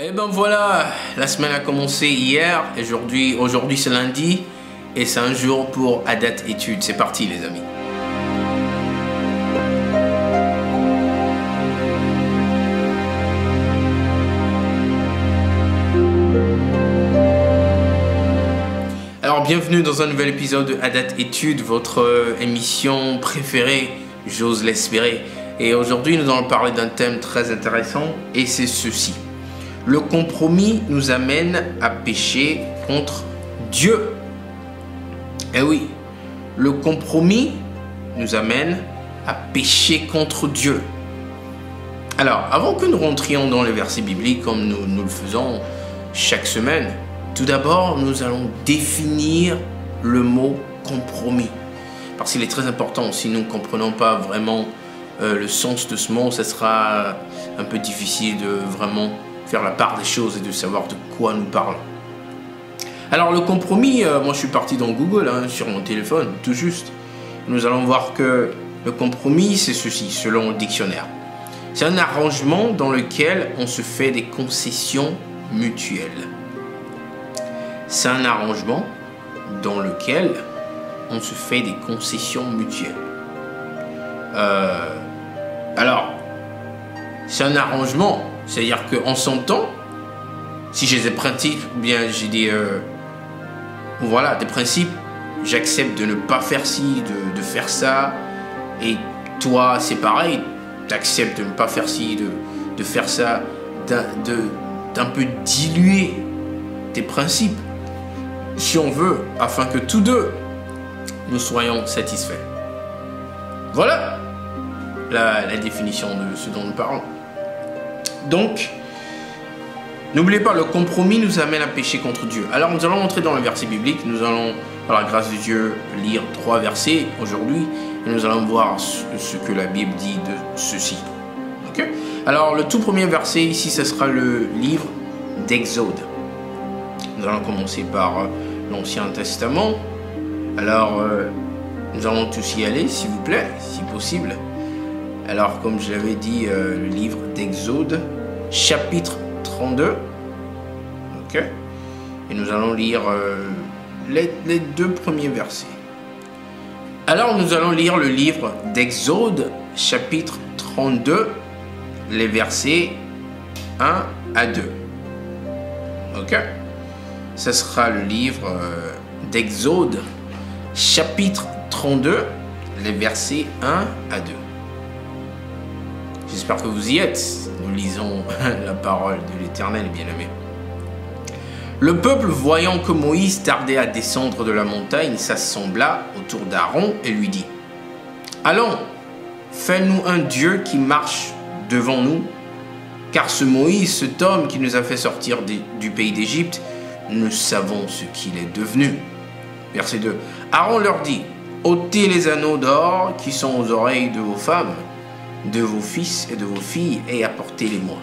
Et ben voilà, la semaine a commencé hier, et aujourd'hui c'est lundi, et c'est un jour pour Adat Études. C'est parti les amis. Alors bienvenue dans un nouvel épisode de Adat Études, votre émission préférée, j'ose l'espérer. Et aujourd'hui nous allons parler d'un thème très intéressant, et c'est ceci. Le compromis nous amène à pécher contre Dieu. Eh oui, le compromis nous amène à pécher contre Dieu. Alors, avant que nous rentrions dans les versets bibliques comme nous le faisons chaque semaine, tout d'abord, nous allons définir le mot compromis. Parce qu'il est très important, si nous ne comprenons pas vraiment le sens de ce mot, ça sera un peu difficile de vraiment faire la part des choses et de savoir de quoi nous parlons. Alors le compromis, moi je suis parti dans Google, sur mon téléphone, tout juste. Nous allons voir que le compromis c'est ceci, selon le dictionnaire. C'est un arrangement dans lequel on se fait des concessions mutuelles. C'est un arrangement dans lequel on se fait des concessions mutuelles. Alors, c'est un arrangement. C'est-à-dire qu'on s'entend, si j'ai des principes, ou bien j'ai des principes, j'accepte de ne pas faire ci, de faire ça, et toi c'est pareil, tu acceptes de ne pas faire ci, de faire ça, d'un peu diluer tes principes, si on veut, afin que tous deux, nous soyons satisfaits. Voilà la définition de ce dont nous parlons. Donc, n'oubliez pas, le compromis nous amène à pécher contre Dieu. Alors, nous allons entrer dans le verset biblique. Nous allons, par la grâce de Dieu, lire 3 versets aujourd'hui. Et nous allons voir ce que la Bible dit de ceci. Okay? Alors, le tout premier verset ici, ce sera le livre d'Exode. Nous allons commencer par l'Ancien Testament. Alors, nous allons tous y aller, s'il vous plaît, si possible. Alors, comme je l'avais dit, le livre d'Exode, chapitre 32. Ok. Et nous allons lire les 2 premiers versets. Alors, nous allons lire le livre d'Exode, chapitre 32, les versets 1 à 2. Ok. Ce sera le livre d'Exode, chapitre 32, les versets 1 à 2. J'espère que vous y êtes. Nous lisons la parole de l'Éternel, bien-aimé. Le peuple, voyant que Moïse tardait à descendre de la montagne, s'assembla autour d'Aaron et lui dit : Allons, fais-nous un Dieu qui marche devant nous, car ce Moïse, cet homme qui nous a fait sortir du pays d'Égypte, nous savons ce qu'il est devenu. Verset 2. Aaron leur dit : ôtez les anneaux d'or qui sont aux oreilles de vos femmes, de vos fils et de vos filles, et apportez-les-moi.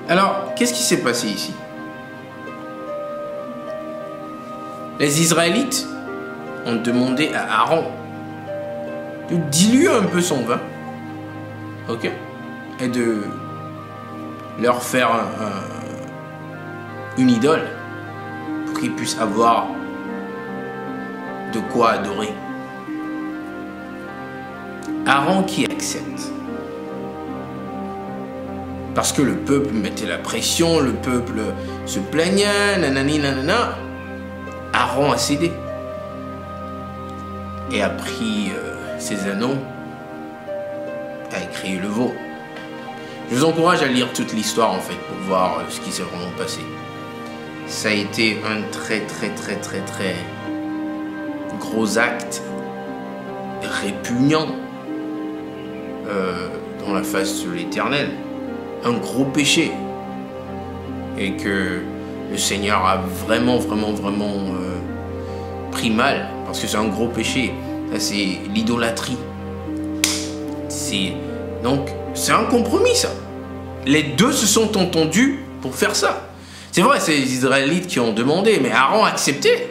Alors, qu'est-ce qui s'est passé ici? Les Israélites ont demandé à Aaron de diluer un peu son vin, ok, et de leur faire une idole pour qu'ils puissent avoir de quoi adorer. Aaron qui accepte. Parce que le peuple mettait la pression, le peuple se plaignait, nanani nanana. Aaron a cédé. Et a pris ses anneaux, a créé le veau. Je vous encourage à lire toute l'histoire en fait pour voir ce qui s'est vraiment passé. Ça a été un très gros acte répugnant dans la face de l'Éternel, un gros péché, et que le Seigneur a vraiment pris mal, parce que c'est un gros péché. C'est l'idolâtrie. Donc c'est un compromis, ça. Les deux se sont entendus pour faire ça. C'est vrai, c'est les Israélites qui ont demandé, mais Aaron a accepté.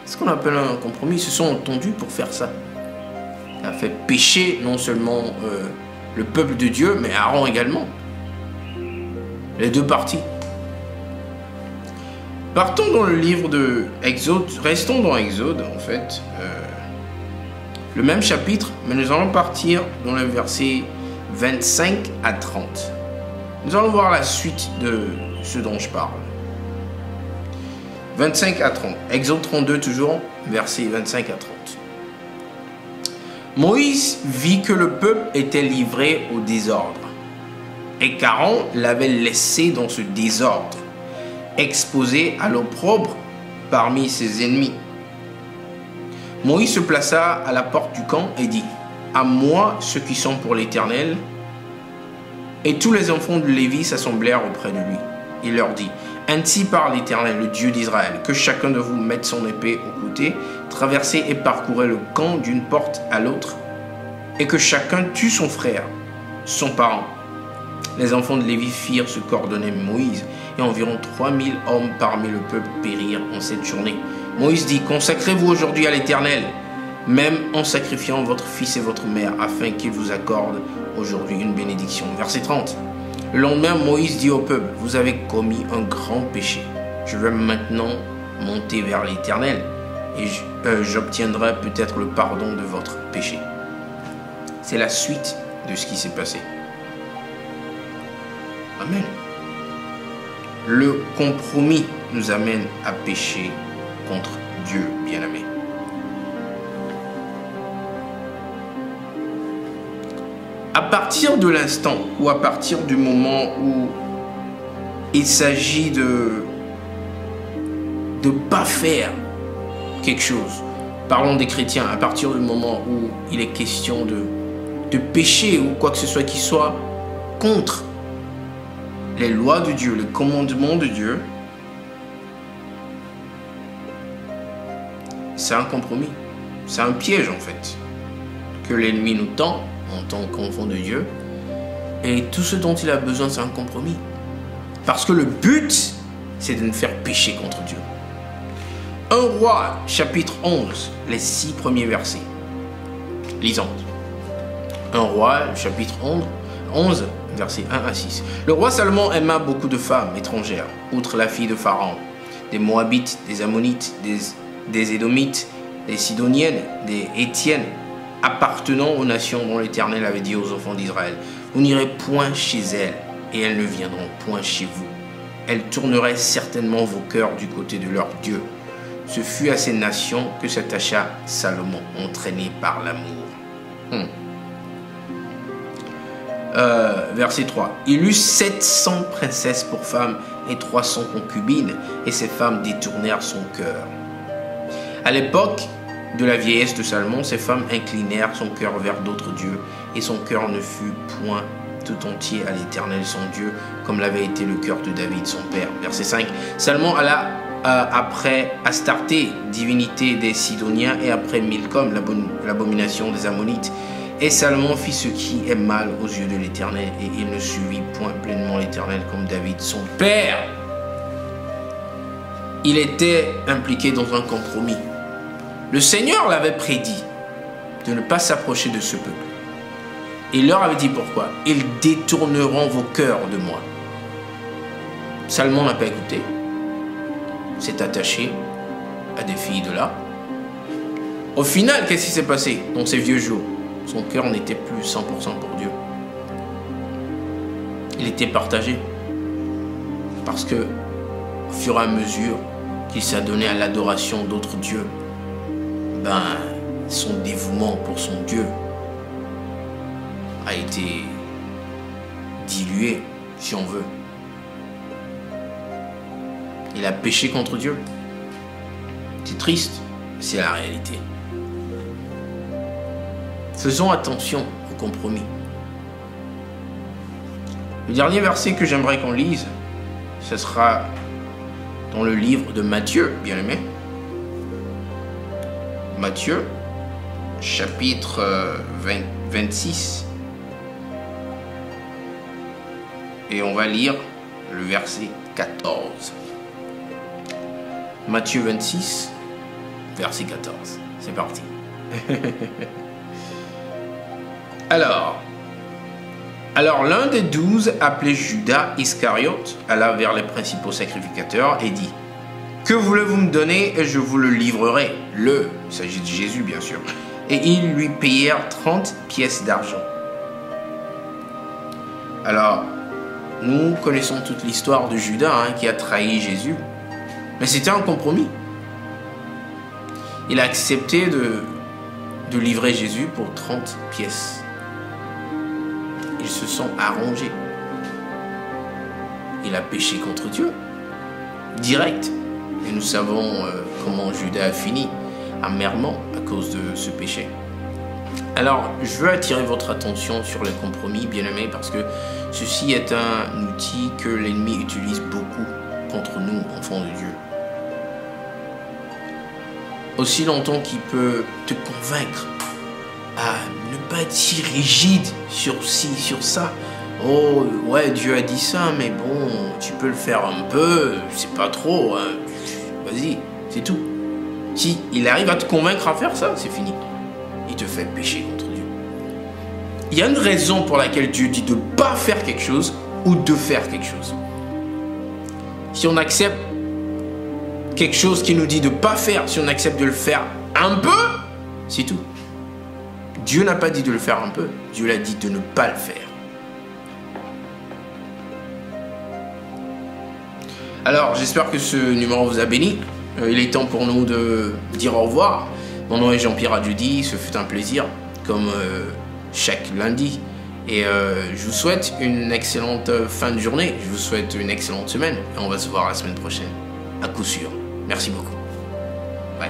C'est ce qu'on appelle un compromis. Ils se sont entendus pour faire ça. Ça a fait pécher non seulement le peuple de Dieu, mais Aaron également. les deux parties. Partons dans le livre de Exode, restons dans Exode en fait, le même chapitre, mais nous allons partir dans le verset 25 à 30. Nous allons voir la suite de ce dont je parle. 25 à 30. Exode 32 toujours, versets 25 à 30. Moïse vit que le peuple était livré au désordre, et qu'Aaron l'avait laissé dans ce désordre, exposé à l'opprobre parmi ses ennemis. Moïse se plaça à la porte du camp et dit: à moi ceux qui sont pour l'Éternel. Et tous les enfants de Lévi s'assemblèrent auprès de lui. Il leur dit: ainsi parle l'Éternel, le Dieu d'Israël, que chacun de vous mette son épée au côté, traversez et parcourez le camp d'une porte à l'autre, et que chacun tue son frère, son parent. Les enfants de Lévi firent ce qu'ordonnait Moïse, et environ 3000 hommes parmi le peuple périrent en cette journée. Moïse dit: consacrez-vous aujourd'hui à l'Éternel, même en sacrifiant votre fils et votre mère, afin qu'il vous accorde aujourd'hui une bénédiction. Verset 30. Le lendemain, Moïse dit au peuple: vous avez commis un grand péché. Je vais maintenant monter vers l'Éternel, et j'obtiendrai peut-être le pardon de votre péché. C'est la suite de ce qui s'est passé. Amen. Le compromis nous amène à pécher contre Dieu, bien-aimé. À partir de l'instant ou à partir du moment où il s'agit de ne pas faire quelque chose, parlons des chrétiens, à partir du moment où il est question de péché ou quoi que ce soit qui soit contre les lois de Dieu, les commandements de Dieu, c'est un compromis. C'est un piège en fait que l'ennemi nous tend en tant qu'enfant de Dieu. Et tout ce dont il a besoin, c'est un compromis. Parce que le but, c'est de nous faire pécher contre Dieu. 1 Roi, chapitre 11, les 6 premiers versets. Lisons. 1 Roi, chapitre 11, versets 1 à 6. Le roi Salomon aima beaucoup de femmes étrangères, outre la fille de Pharaon, des Moabites, des Ammonites, des Édomites, des Sidoniennes, des Hétiennes, appartenant aux nations dont l'Éternel avait dit aux enfants d'Israël: vous n'irez point chez elles, et elles ne viendront point chez vous. Elles tourneraient certainement vos cœurs du côté de leur Dieu. Ce fut à ces nations que s'attacha Salomon, entraîné par l'amour. Verset 3. Il eut 700 princesses pour femmes et 300 concubines, et ces femmes détournèrent son cœur. À l'époque de la vieillesse de Salomon, ces femmes inclinèrent son cœur vers d'autres dieux, et son cœur ne fut point tout entier à l'Éternel son Dieu, comme l'avait été le cœur de David son père. Verset 5. Salomon alla après Astarté, divinité des Sidoniens, et après Milcom, l'abomination des Ammonites. Et Salomon fit ce qui est mal aux yeux de l'Éternel, et il ne suivit point pleinement l'Éternel comme David son père. Il était impliqué dans un compromis. Le Seigneur l'avait prédit de ne pas s'approcher de ce peuple. Il leur avait dit pourquoi. Ils détourneront vos cœurs de moi. Salomon n'a pas écouté. S'est attaché à des filles de là. Au final, qu'est-ce qui s'est passé dans ces vieux jours? Son cœur n'était plus 100% pour Dieu. Il était partagé. Parce que, au fur et à mesure qu'il s'adonnait à l'adoration d'autres dieux, son dévouement pour son Dieu a été dilué, si on veut. Il a péché contre Dieu. C'est triste, c'est la réalité. Faisons attention au compromis. Le dernier verset que j'aimerais qu'on lise, ce sera dans le livre de Matthieu, bien aimé. Matthieu, chapitre 26. Et on va lire le verset 14. Matthieu 26, verset 14. C'est parti. Alors l'un des 12, appelé Judas Iscariote, alla vers les principaux sacrificateurs et dit: que voulez-vous me donner et je vous le livrerai. Il s'agit de Jésus bien sûr. Et ils lui payèrent 30 pièces d'argent. Alors, nous connaissons toute l'histoire de Judas qui a trahi Jésus. Mais c'était un compromis. Il a accepté de livrer Jésus pour 30 pièces. Ils se sont arrangés. Il a péché contre Dieu. Direct. Et nous savons comment Judas a fini, amèrement à cause de ce péché. Alors, je veux attirer votre attention sur les compromis, bien-aimés, parce que ceci est un outil que l'ennemi utilise beaucoup contre nous, enfants de Dieu. Aussi longtemps qu'il peut te convaincre à ne pas être si rigide sur ci, sur ça. Oh, ouais, Dieu a dit ça, mais bon, tu peux le faire un peu, c'est pas trop, hein. Vas-y, c'est tout. Si il arrive à te convaincre à faire ça, c'est fini. Il te fait pécher contre Dieu. Il y a une raison pour laquelle Dieu dit de ne pas faire quelque chose ou de faire quelque chose. Si on accepte quelque chose qui nous dit de ne pas faire, si on accepte de le faire un peu, c'est tout. Dieu n'a pas dit de le faire un peu, Dieu l'a dit de ne pas le faire. Alors, j'espère que ce numéro vous a béni. Il est temps pour nous de dire au revoir. Mon nom est Jean-Pierre Adjudi, ce fut un plaisir, comme chaque lundi. Et je vous souhaite une excellente fin de journée, je vous souhaite une excellente semaine. Et on va se voir la semaine prochaine, à coup sûr. Merci beaucoup. Bye.